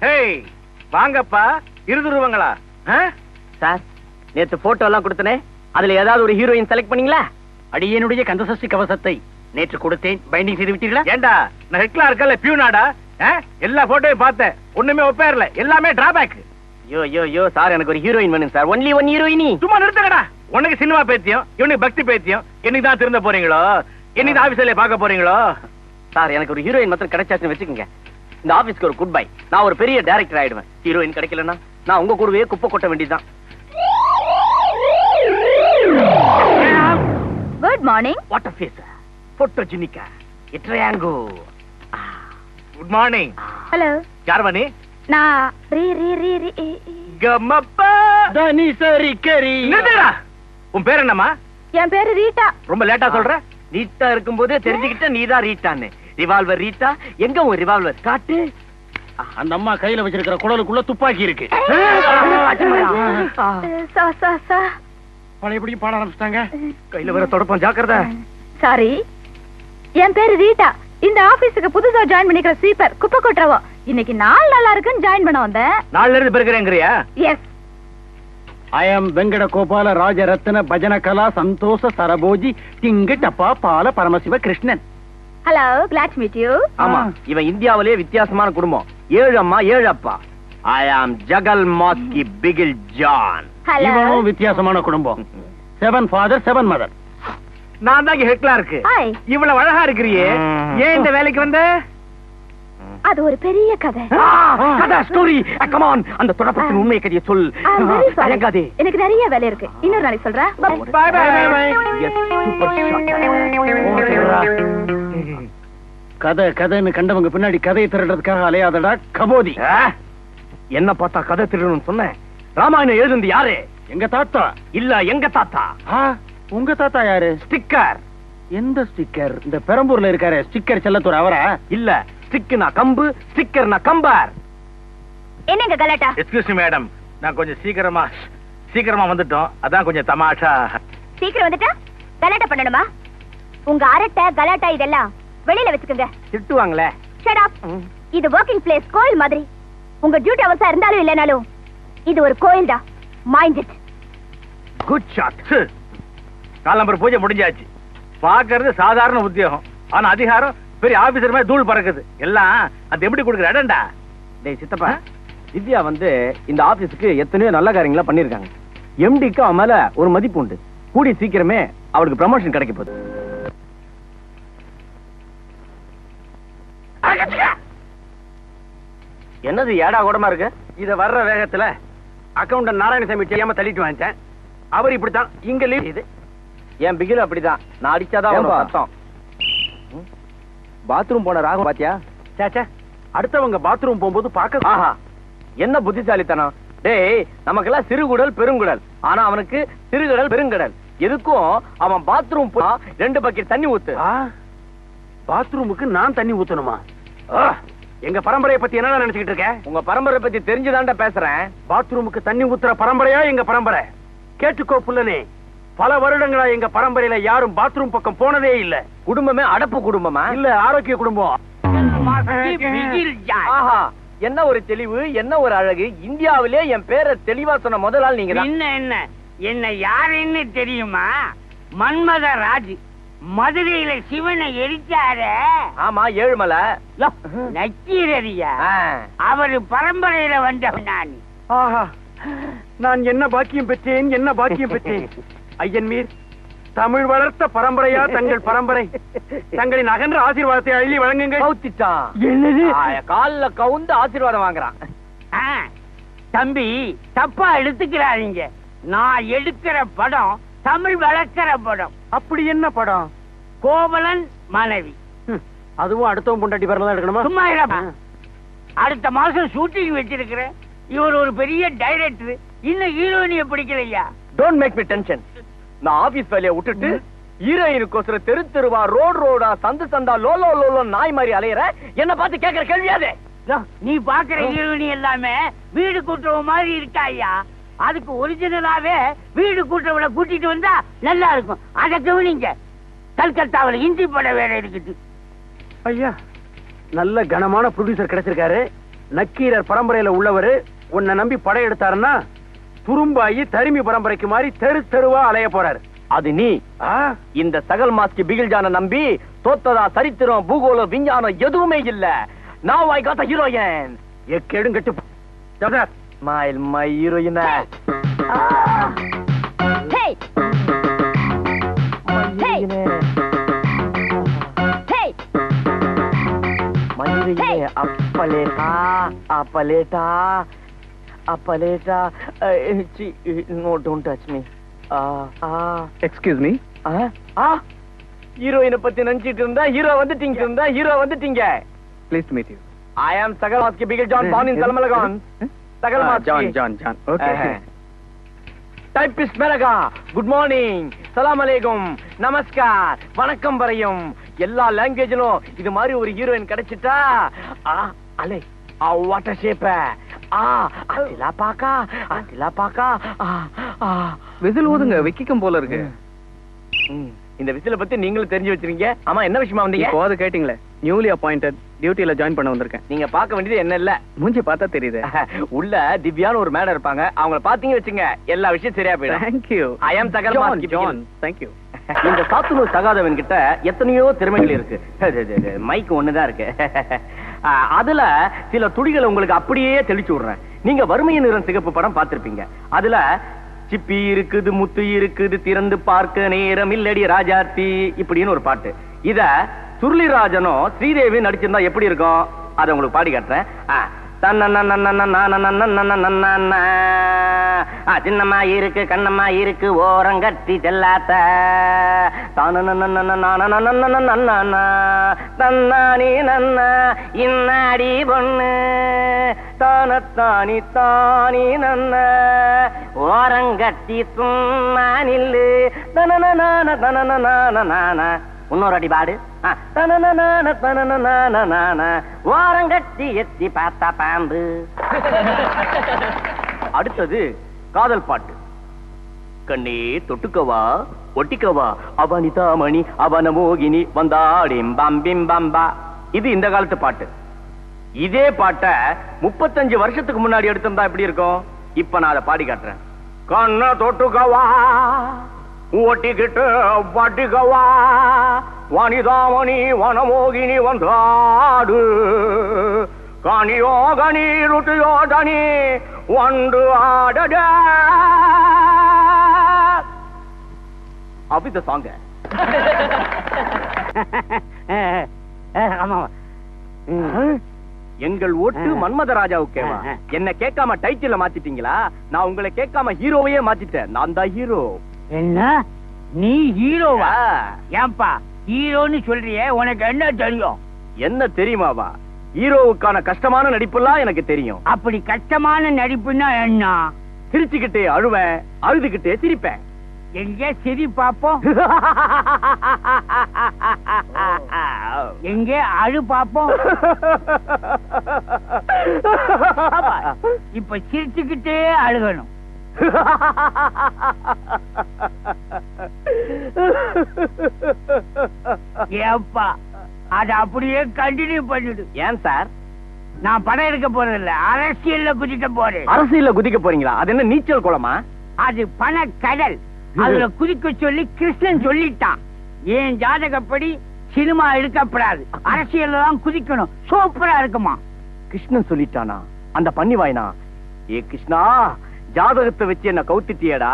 ஏய் வாங்கப்பா. இருதுருவங்களா? சார், நேத்து போட்டோ எல்லாம் கொடுத்தனே, அதுல ஏதாவது ஒரு ஹீரோயின் செலக்ட் பண்ணீங்களா? அடியனுடைய கந்தசஷ்டி கவசத்தை நேற்று கொடுத்தேன். பைண்டிங் செய்து விட்டீர்களா? ஏண்டா நான் ஹெட்லா இருக்கல பியூனாடா. எல்லா போட்டோவையும் பார்த்தேன், ஒண்ணுமே ஒப்பேர்ல, எல்லாமே டிராபேக். யோ சார், எனக்கு ஒரு ஹீரோயின் வேணும் சார். ஒன்லி ஒன் ஹீரோயினி. சும்மா நிறுத்துங்கடா. உனக்கு சினிமா பேத்தியம், இவனுக்கு பக்தி பேத்தியம். என்னைக்கு தான் திருந்த போறீங்களோ? என்னைக்கு தான் ஆபீஸ்ல பார்க்க போறீங்களோ? சார், எனக்கு ஒரு ஹீரோயின் மாத்திரம் கிடைச்சாச்சுன்னு வச்சுக்கோங்க, இந்த ஆபீஸ்க்கு ஒரு குட் பை. நான் ஒரு பெரிய டைரக்டர் ஆயிடுவேன். ஹீரோயின் கிடைக்கலன்னா நான் உங்க கூடவே குப்பை கொட்ட வேண்டியதுதான். Good morning. What a face. போட்டோஜெனிக்கா. ட்ரையாங்கோ. Good morning. ஹலோ. யார்வனே? நான் கமப்பா தனி சரி கரி. நிறுத்துடா. உன் பேர் என்னம்மா? என் பேரு ரீட்டா. ரொம்ப லேட்டா சொல்ற. நீட்டா இருக்கும்போதே தெரிஞ்சுக்கிட்ட நீதான் ரீட்டான்னு. ரிவால்வர் ரீட்டா, எங்க உன் ரிவால்வர் காட்டு. அந்த அம்மா கையில வச்சிருக்கிற குடலுக்குள்ள துப்பாக்கி இருக்கு. பழையபடி பாட ஆரம்பிச்சிட்டாங்க. கையில வர தொடப்பம், ஜாக்கிரதை. சாரி, என் பேரு ரீட்டா. இந்த ஆபீஸுக்கு புதுசா ஜாயின் பண்ணிக்கிற ஸ்வீப்பர், குப்பை கொட்டுறவோ. இன்னைக்கு நாள் நல்லா இருக்குன்னு ஜாயின் பண்ண வந்தேன். நாள்ல இருந்து பெருக்கிறேங்கறியா? Yes. I am Venkata Gopala Rajarathna Bhajana Kala Santhosha Sarabhoji திங்கட்டப்பா Bala Paramasiva Krishnan. Hello, glad to meet you. ஆமா, இவன் இந்தியாவிலே வித்தியாசமான குடும்பம். 7 அம்மா 7 அப்பா. I am ஜகல் மாஸ்கி பிகில் ஜான். ஹலோ. இவனும் வித்தியாசமான குடும்பம். 7 ஃபாதர் 7 மதர். நான் தான் ஹெட்லா இருக்கு. ஹாய். இவ்வளவு அழகா இருக்கிறியே, ஏன் இந்த வேலைக்கு வந்த? அது ஒரு பெரிய கதை. கதை ஸ்டோரி. கம் ஆன், அந்த தொடப்பத்தின் உண்மை கதையை சொல். அழகாதே. எனக்கு நிறைய வேலை இருக்கு, இன்னொரு நாளைக்கு சொல்றேன். Bye bye bye. Yes, super shot. கதை கதைன்னு கண்டவங்க பின்னாடி கதையை திருடுறதுக்காக அலையாதடா கபோதி. என்ன பார்த்தா கதை திருடணும்னு சொன்னேன். ராமாயணம் எழுதுந்து யாரு? எங்க தாத்தா. இல்ல, எங்க தாத்தா. உங்க தாத்தா யாரு? ஸ்டிக்கர். எந்த ஸ்டிக்கர்? இந்த பெரம்பூர்ல இருக்காரு ஸ்டிக்கர் செல்லத்தூர், அவரா? இல்ல, ஸ்டிக்னா கம்பு, ஸ்டிக்கர்னா கம்பார். என்னங்க கலாட்டா? எக்ஸ்கியூஸ் மீ மேடம், நான் கொஞ்சம் சீக்கிரமா வந்துட்டோம், அதான் கொஞ்சம் தமாஷா. சீக்கிரம் வந்துட்டா கலாட்டா பண்ணணுமா? உங்க அரட்டை கலாட்டா இதெல்லாம் வெளியில வச்சுக்கோங்க. திட்டுவாங்களே. Shut up. இது வொர்க்கிங் பிளேஸ், கோயில் மாதிரி. உங்க டியூட்டி அவர்ஸா இருந்தாலும் இல்லனாலும் இது ஒரு கோயில் தான். Mind it. Good shot. காலம்பர் பூஜை முடிஞ்சாச்சு. பாக்குறது சாதாரண உத்தியோகம், ஆனா அதிகாரம் பெரிய ஆபீசர் மாதிரி தூள் பறக்குது. எல்லாம் அது எப்படி கொடுக்குற இடம்டா. டேய் சித்தப்பா, வித்யா வந்து இந்த ஆபீஸ்க்கு எத்தனையோ நல்ல காரியங்களா பண்ணிருக்காங்க. எம்டிக்கு அவன் மேல ஒரு மதிப்பு உண்டு. கூடி சீக்கிரமே அவளுக்கு ப்ரமோஷன் கிடைக்க போகுது. என்னது ஏடா கூடமா இருக்கு? இத வர்ற வேகத்துல அக்கவுண்டன்ட் நாராயணசாமி தெரியாம தள்ளிட்டு வாங்கிட்டேன். அவர் இப்படித்தான் இங்க லீவ். இது என் பிகில் அப்படிதான். நான் அடிச்சாதான் வரும் சத்தம். பாத்ரூம் போன ராகம் பாத்தியா? சேச்சே, அடுத்தவங்க பாத்ரூம் போகும்போது பார்க்க. ஆஹா, என்ன புத்திசாலித்தனம். டேய், நமக்கெல்லாம் சிறுகுடல் பெருங்குடல், ஆனா அவனுக்கு சிறுகுடல் பெருங்கடல். எதுக்கும் அவன் பாத்ரூம் போ 2 பக்கெட் தண்ணி ஊத்து. பாத்ரூமுக்கு நான் தண்ணி ஊத்தணுமா? எங்க பரம்பரையை பத்தி என்ன நினைச்சுக்கிட்டு இருக்க? உங்க பரம்பரை பத்தி தெரிஞ்சுதான்டா பேசுறேன். பாத்ரூமுக்கு தண்ணி ஊத்துற பரம்பரையா எங்க பரம்பரை? கேட்டுக்கோ புள்ளனே, பல வருடங்களா எங்க பரம்பரையில யாரும் பாத்ரூம் பக்கம் போனதே இல்ல. குடும்பமே அடப்பு குடும்பமா? இல்ல, ஆரோக்கிய குடும்பம். ஆஹா, என்ன ஒரு தெளிவு, என்ன ஒரு அழகு. இந்தியாவிலே என் பேரை தெளிவா சொன்ன முதல் ஆள் நீங்க தான். என்ன யாருன்னு தெரியுமா? மன்மத ராஜ். மதுரையில சிவனை எரிச்சாரு. ஆமா, ஏழுமலை நக்கீரரியா? அவரு பரம்பரையில வந்தவன் நான். ஆஹா, நான் என்ன பாக்கியம் பெற்றேன், என்ன பாக்கியம் பெற்றேன். ஐயன்மீர், தமிழ் வளர்த்த பரம்பரையா தங்கள் பரம்பரை. தங்களின் அகன்ற ஆசீர்வாதத்தை அள்ளி வழங்குங்க. என்னது? கால்ல கவுந்து ஆசீர்வாதம் வாங்குறான். தம்பி, தப்பா எடுத்துக்கிறாதீங்க. நான் எடுக்கிற படம் தமிழ் வளர்க்கிற படம். அப்படி என்ன படம்? கோவலன் மனைவி. அதுவும் அடுத்தவன் பொண்டாட்டி பேர்ல தான் எடுக்கணுமா? சும்மா இருப்பா. அடுத்த மாசம் ஷூட்டிங் வச்சிருக்கிறேன். இவர் ஒரு பெரிய டைரக்டர், இன்னும் ஹீரோயினிய பிடிக்கலையா? Don't make me tension. நான் ஆபீஸ் வேலையை விட்டுட்டு ஹீரோயினுக்கோசர தெரு தெருவா ரோடா சந்து சந்தா லோலோ லோலோ நாய் மாதிரி அலையற. என்ன பார்த்து கேட்கிற கேள்வியாதே? நீ பாக்குற ஹீரோயினி எல்லாமே வீடு கூட்டுறவ மாதிரி இருக்கா ஐயா. அதுக்கு ஒரிஜினலாவே வீடு கூட்டுறவளை கூட்டிட்டு வந்தா நல்லா இருக்கும். அதை கவனிங்க. கல்கத்தாவில் ஹிந்தி பட வேலை இருக்குது. ஐயா, நல்ல கனமான ப்ரொடியூசர் கிடைச்சிருக்காரு. நக்கீரர் பரம்பரையில உள்ளவரு உன்னை நம்பி படையெடுத்தாருன்னா துரும்பாயி தருமி பரம்பரைக்கு மாதிரி தெரு தெருவா அலைய போறாரு. அது நீ இந்த சகல் மாஸ்கி பிகில்ஜான நம்பி தோத்ததா சரித்திரம் பூகோளம் விஞ்ஞானம் எதுவுமே இல்ல. Now I got a heroine. எக்கேடும் கெட்டு Smile my heroine. Hey! Hey! Hey! Hey! Appaleta. No, don't touch me. Excuse me. ஹீரோயினை பத்தி நினைச்சிட்டு இருந்தா ஹீரோ வந்துட்டீங்க. Please to meet you. I am Sagal Maski Bigil John born in Salmalagan. Sagal Maski. John. Okay. Typist Melaga. Good morning. Salam alaikum. Namaskar. வணக்கம் வரையும் எல்லா லாங்குவேஜ்லயும் இது மாதிரி ஒரு ஹீரோயின் கிடைச்சிட்டா அலே what a shape. அதிலா பாக்கா. விசில் ஊதுங்க, விக்கிக்கும் போல இருக்கு. இந்த விசில பத்தி நீங்களும் தெரிஞ்சு வச்சிருக்கீங்க. ஆமா, என்ன விஷயமா வந்தீங்க? இப்போது கேட்டிங்களே, நியூலி அப்பாயிண்டட், டியூட்டில ஜாயின் பண்ண வந்திருக்கேன். நீங்க பார்க்க வேண்டியது என்ன இல்ல, மூஞ்சி பார்த்தா தெரியுது. உள்ள திவ்யான்னு ஒரு மேடம் இருப்பாங்க. அவங்கள பாத்தீங்க வச்சுங்க, எல்லா விஷயம் சரியா போயிடும். Thank you. I am Sagal Maski. John, thank you. இந்த சாத்துனூர் சகாதவன் கிட்ட எத்தனையோ திறமைகள் இருக்கு. மைக் ஒண்ணுதான் இருக்கு. அதுல சில துடிகளை உங்களுக்கு அப்படியே தெளிச்சு விடுறேன். நீங்க வறுமையின் நிறம் சிகப்பு படம் பார்த்திருப்பீங்க. அதுல சிப்பி இருக்குது, முத்து இருக்குது, திறந்து பார்க்க நேரம் இல்லடி ராஜாத்தி இப்படின்னு ஒரு பாட்டு. இத சுருளிராஜனும் ஸ்ரீதேவி நடிச்சிருந்தா எப்படி இருக்கும், அதை உங்களுக்கு பாடி காட்டுறேன். சின்னம்மா இருக்கு, கண்ணம்மா இருக்கு, ஓரங்கட்டி செல்லாத்த தன்னானி நன்னா இன்னாடி பொண்ணு தானத்தானி தானி நன்ன ஓரங்கட்டி சும்மா நில்லு தனன இன்னொரு அடி பாடு. ஓரங்கட்டி எத்தி பார்த்தா பாம்பு. அடுத்தது காதல் பாட்டு. கண்ணே தொட்டுக்கவா ஒட்டிக்கவா அவனிதாமணி அவன மோகினி வந்தாடிம்பா. இது இந்த காலத்து பாட்டு. இதே பாட்ட 35 வருஷத்துக்கு முன்னாடி எடுத்திருந்தா எப்படி இருக்கும்? இப்ப நான் அதை பாடி காட்டுறேன். கண்ண தொட்டுக்கவா ஒட்டிக்கிட்டு வட்டிக்கவா வனிதாமணி வனமோகினி வந்தாடு கனியோ கனி ருட்டியோ தனி ஒன்று ஆடட. அப்படி இந்த சாங்க. எங்கள் ஓட்டு மன்மதராஜாவுக்கேவா? என்ன கேட்காம டைட்டில மாத்திட்டீங்களா? நான் உங்களை கேட்காம ஹீரோவையே மாத்திட்டேன். நான் தான் ஹீரோ. என்ன நீ ஹீரோவா? ஏன்பா ஹீரோன்னு சொல்றியே, உனக்கு என்ன தெரியும்? என்ன தெரியுமாவா? ஹீரோவுக்கான கஷ்டமான நடிப்புலாம் எனக்கு தெரியும். அப்படி கஷ்டமான நடிப்புன்னா என்ன? சிரிச்சுக்கிட்டே அழுவேன், அழுதுகிட்டே சிரிப்பேன். எங்க சிரி பாப்போம். எங்க அழு பாப்போம். இப்ப சிரிச்சுக்கிட்டே அழுகணும். ஏப்பா அது அப்படியே கண்டினியூ பண்ணிடு. ஏன் சார்? நான் படம் எடுக்க போறதில்ல, அரசியல்ல குதிக்க போறேன். அரசியல்ல குதிக்க போறீங்களா? அது என்ன நீச்சல் குளமா? அது பண கடல். அதுல குதிக்க சொல்லி கிருஷ்ணன் சொல்லிட்டான். ஏன் ஜாதகப்படி சினிமா எடுக்கப்படாது, அரசியல்ல தான் குதிக்கணும். சூப்பரா இருக்குமா? கிருஷ்ணன் சொல்லிட்டானா? அந்த பண்ணி வாயினா? ஏ கிருஷ்ணா, ஜாதகத்தை வச்சு என்ன கவுத்திட்டியடா.